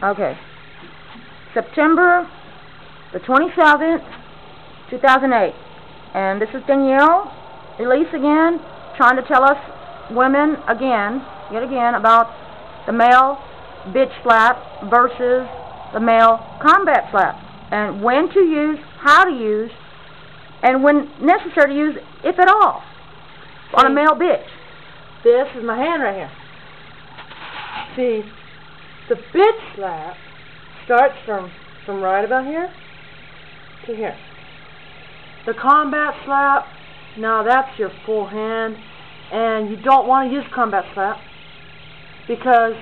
Okay. September the 27th, 2008. And this is Danielle Elise again, trying to tell us women yet again, about the male bitch slap versus the male combat slap. And when to use, how to use, and when necessary to use, if at all, on a male bitch. This is my hand right here. See, the bitch slap starts from right about here to here. The combat slap, now that's your full hand, and you don't want to use combat slap because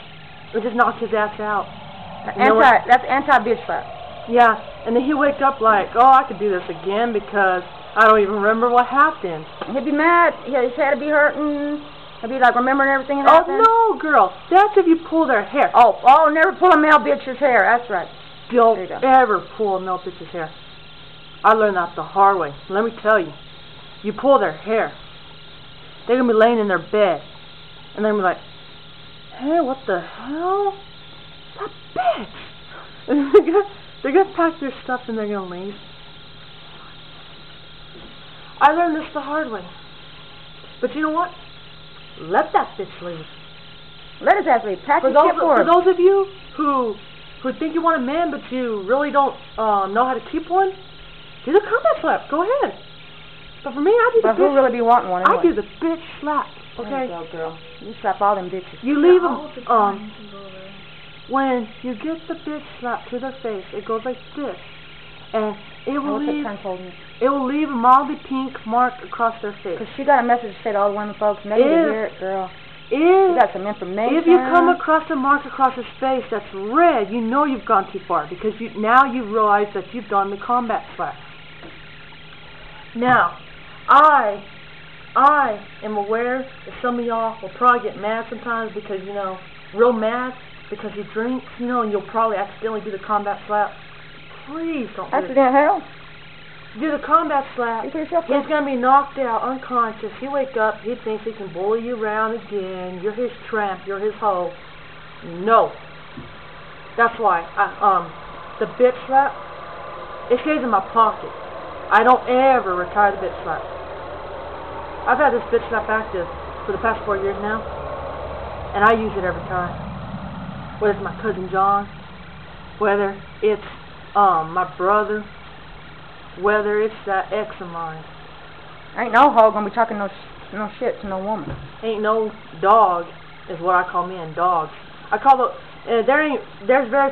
it just knocks his ass out. That's anti-bitch slap. Yeah, and then he'll wake up like, oh, I could do this again because I don't even remember what happened. He'd be mad. His head would be hurting. He'd be like remembering everything that happened. Oh, no, girl. That's if you pull their hair. Oh, never pull a male bitch's hair. That's right. Don't ever pull a male bitch's hair. I learned that the hard way. Let me tell you. You pull their hair, they're going to be laying in their bed. And they're going to be like, hey, what the hell? That bitch. And they're going to pack their stuff and they're going to leave. I learned this the hard way. But you know what? Let that bitch leave. Let his ass leave. Pack his shit for him. For those of you who think you want a man but you really don't know how to keep one, do the combat slap. Go ahead. But for me, I do the bitch. But who really be wanting one anyway? I do the bitch slap. Okay? There you go, girl. You slap all them bitches. You leave them. When you get the bitch slap to their face, it goes like this, and it will leave a mildly pink mark across their face. Because she got a message to say to all the women folks. Maybe to hear it, girl. You got some information. If you come across a mark across his face that's red, you know you've gone too far because now you realize that you've done the combat slap. Now, I am aware that some of y'all will probably get mad sometimes because, real mad because you drink, and you'll probably accidentally do the combat slap. Please don't do it. Accident hell? Do the combat slap. He's going to be knocked out, unconscious. He wake up, he thinks he can bully you around again. You're his tramp, you're his hoe. No. That's why the bitch slap, it stays in my pocket. I don't ever retire the bitch slap. I've had this bitch slap active for the past 4 years now, and I use it every time. Whether it's my cousin John, whether it's my brother, whether it's that ex of mine. Ain't no hoe gonna be talking no shit to no woman. Ain't no dog is what I call men, dogs. I call there's very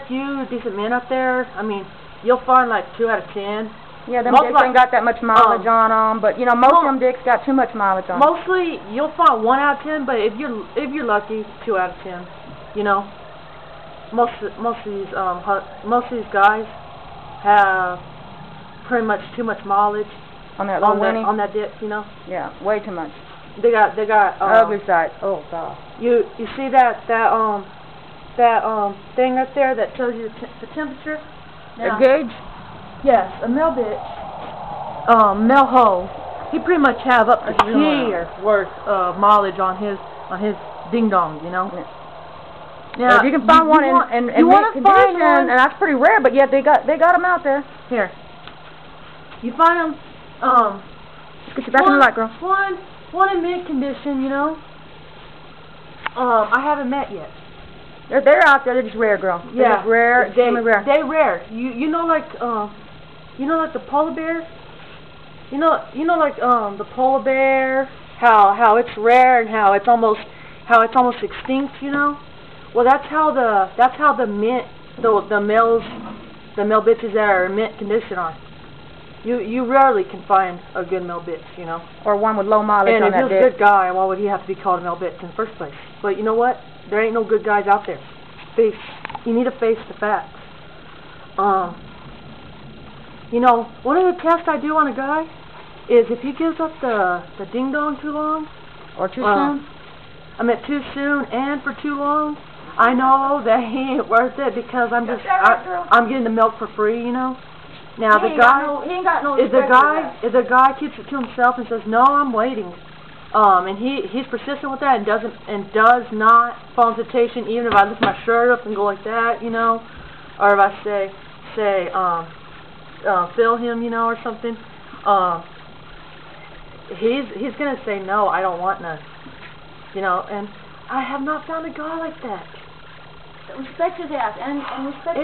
few decent men out there. I mean, you'll find like 2 out of 10. Yeah, them dicks ain't got that much mileage on them, but most of them dicks got too much mileage on them. Mostly, you'll find 1 out of 10, but if you're lucky, 2 out of 10. Most of these guys have pretty much too much mileage on that dick, Yeah, way too much. They got ugly side. Oh God. You see that thing right there that tells you the temperature? The gauge? Yes, a male bitch, male hoe, he pretty much have up to a year worth of mileage on his ding dong, Yeah. Now, if you can find one in mint condition, and that's pretty rare, but yet they got them out there. Here, you find them. Get your back in the light, girl. One in mint condition, I haven't met yet. They're out there. They're just rare, girl. They're just rare. Extremely rare. They rare. You know like the polar bear. Like the polar bear. How it's rare and how it's almost extinct. Well, that's how the male bitches that are in mint condition are. You rarely can find a good male bitch, Or one with low mileage on that dick. And if he's a good guy, why would he have to be called a male bitch in the first place? But you know what? There ain't no good guys out there. You need to face the facts. One of the tests I do on a guy is if he gives up the ding dong too long, or too soon. I meant too soon and for too long. I know that he ain't worth it because I'm getting the milk for free, Now if the guy keeps it to himself and says, "No, I'm waiting," And he's persistent with that and does not fall into temptation, even if I lift my shirt up and go like that, you know, or if I say fill him, you know, or something. He's gonna say no, I don't want none, you know. And I have not found a guy like that. Respect his ass and respect.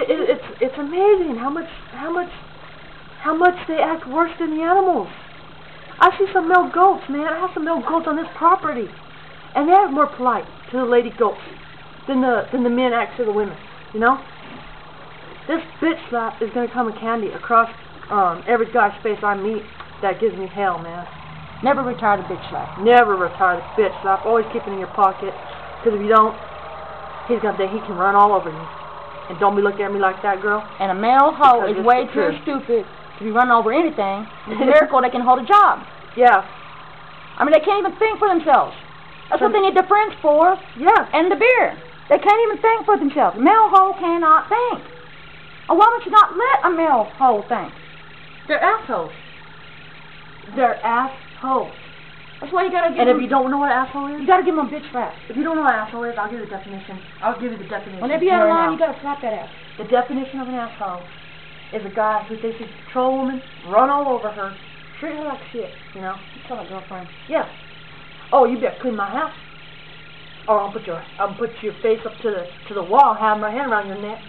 It's amazing how much they act worse than the animals. I see some male goats, man. I have some male goats on this property, and they act more polite to the lady goats than the men act to the women. You know, this bitch slap is gonna come in candy across every guy's face I meet. That gives me hell, man. Never retire the bitch slap. Never retire the bitch slap. Always keep it in your pocket, because if you don't, he's gonna think he can run all over you. And don't be looking at me like that, girl. And a male hoe is way too stupid to be running over anything. It's a miracle they can hold a job. Yeah. I mean, they can't even think for themselves. That's what they need the friends for. Yeah. And the beer. They can't even think for themselves. A male hoe cannot think. A woman should not let a male hoe think. They're assholes. They're assholes. That's why you gotta give them... And if you don't know what an asshole is... You gotta give them a bitch slap. If you don't know what an asshole is, I'll give you the definition. I'll give you the definition. Whenever you're out of line, you gotta slap that ass. The definition of an asshole is a guy who thinks he can control a woman, run all over her, treat her like shit, you know? Tell a girlfriend. Yeah. Oh, you better clean my house. Or I'll put your face up to the wall, have my hand around your neck.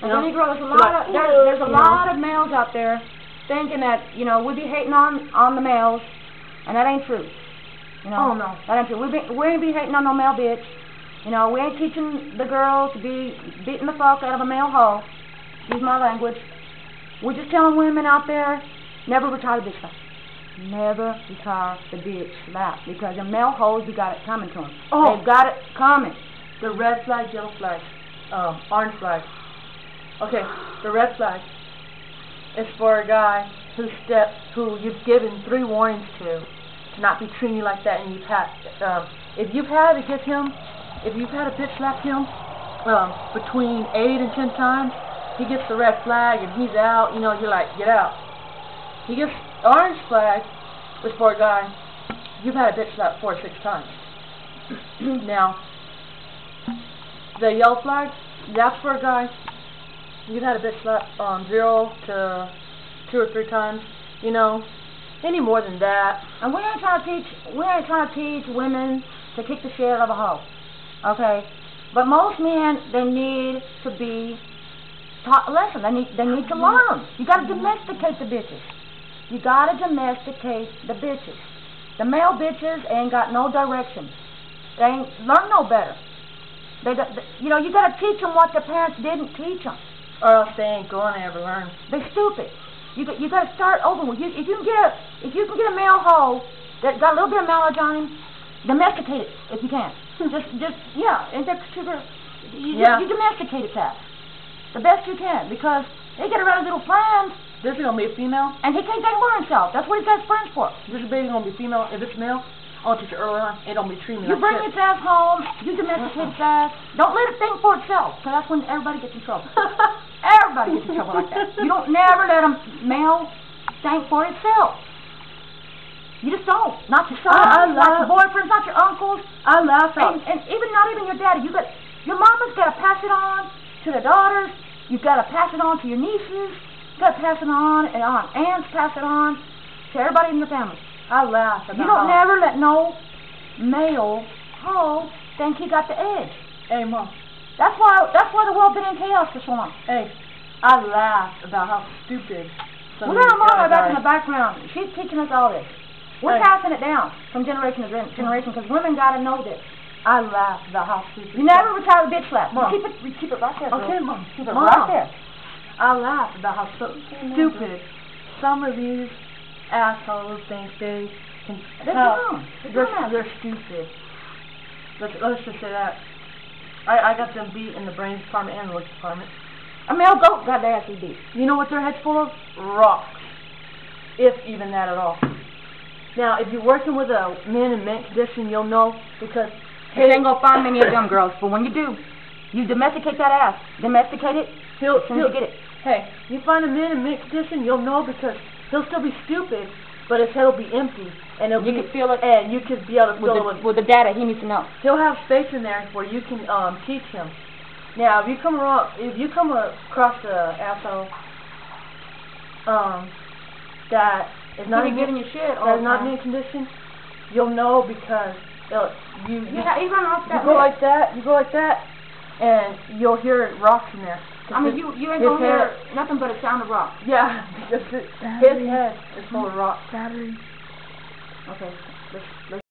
You know? There's a lot of males out there thinking that, you know, we be hating on the males, and that ain't true. You know? Oh no. That ain't true. We ain't be hating on no male bitch. You know, we ain't teaching the girls to be beating the fuck out of a male hoe. Excuse my language. We're just telling women out there, never retire the bitch slap. Never retire the bitch slap. Because the male hoes, you got it coming to them. Oh. They've got it coming. The red flag, yellow flag, orange flag. Okay, the red flag is for a guy who you've given 3 warnings to not be treating you like that, and you've had, if you've had a bitch slap him, between 8 and 10 times, he gets the red flag and he's out, you know, you're like, get out. He gets orange flag is for a guy, you've had a bitch slap 4 or 6 times. Now, the yellow flag, that's for a guy, you've had a bitch slap 0 to 2 or 3 times, you know, any more than that. And we ain't trying to teach women to kick the shit out of a hoe, okay? But most men, they need to be taught a lesson. They need to learn. You got to domesticate the bitches. You got to domesticate the bitches. The male bitches ain't got no direction. They ain't learn no better. You know, you got to teach them what their parents didn't teach them, or else they ain't going to ever learn. They're stupid. You got to start over with. If you can get a male hoe that got a little bit of mileage on him, domesticate it if you can. Yeah, and that's sugar. You domesticate it fast, the best you can, because they get around his little friends. This is gonna be a female, and he can't take more himself. That's what he's got his friends for. This baby's gonna be female. If it's male, I'll teach you early on. It don't be treating me like shit. You bring its ass home. You domesticate its ass. Don't let it think for itself, because that's when everybody gets in trouble. Everybody gets in trouble like that. You don't never let a male think for itself. You just don't. Not your son, not your boyfriends, not your uncles. I laugh at and even not even your daddy. Your mama's got to pass it on to the daughters. You've got to pass it on to your nieces. You've got to pass it on, and aunts pass it on to everybody in the family. I laugh about. You don't never let no male hoe think he got the edge. Hey, Mom. That's why the world been in chaos for so long. Hey, I laugh about how stupid. We got a mama back in the background. She's teaching us all this. We're passing it down from generation to generation because women got to know this. I laugh about how stupid. You never retire the bitch slap. Mom. Keep it right there. Okay, Mom. Keep it right there. I laugh about how stupid some of these assholes think they can. They're stupid. Let's just say that. I got them beat in the brains department and the looks department. A male goat got their ass beat. You know what their head's full of? Rocks. If even that at all. Now, if you're working with a men in mint condition, you'll know, because you ain't gonna find many of them girls. But when you do, you domesticate that ass. Domesticate it. He'll get it. Hey, you find a man in mint condition, you'll know, because he'll still be stupid, but his head will be empty, and You can feel it. and you could be able to feel it. With the data he needs to know. He'll have space in there where you can teach him. Now, if you come across a asshole that is not Pretty good in your shit. that is not in any condition, you'll know because you run off that. you go like that, and you'll hear rocks in there. I mean, you ain't gonna hear nothing but a sound of rock. Yeah, because his head is full of rocks. Battery. Okay, let's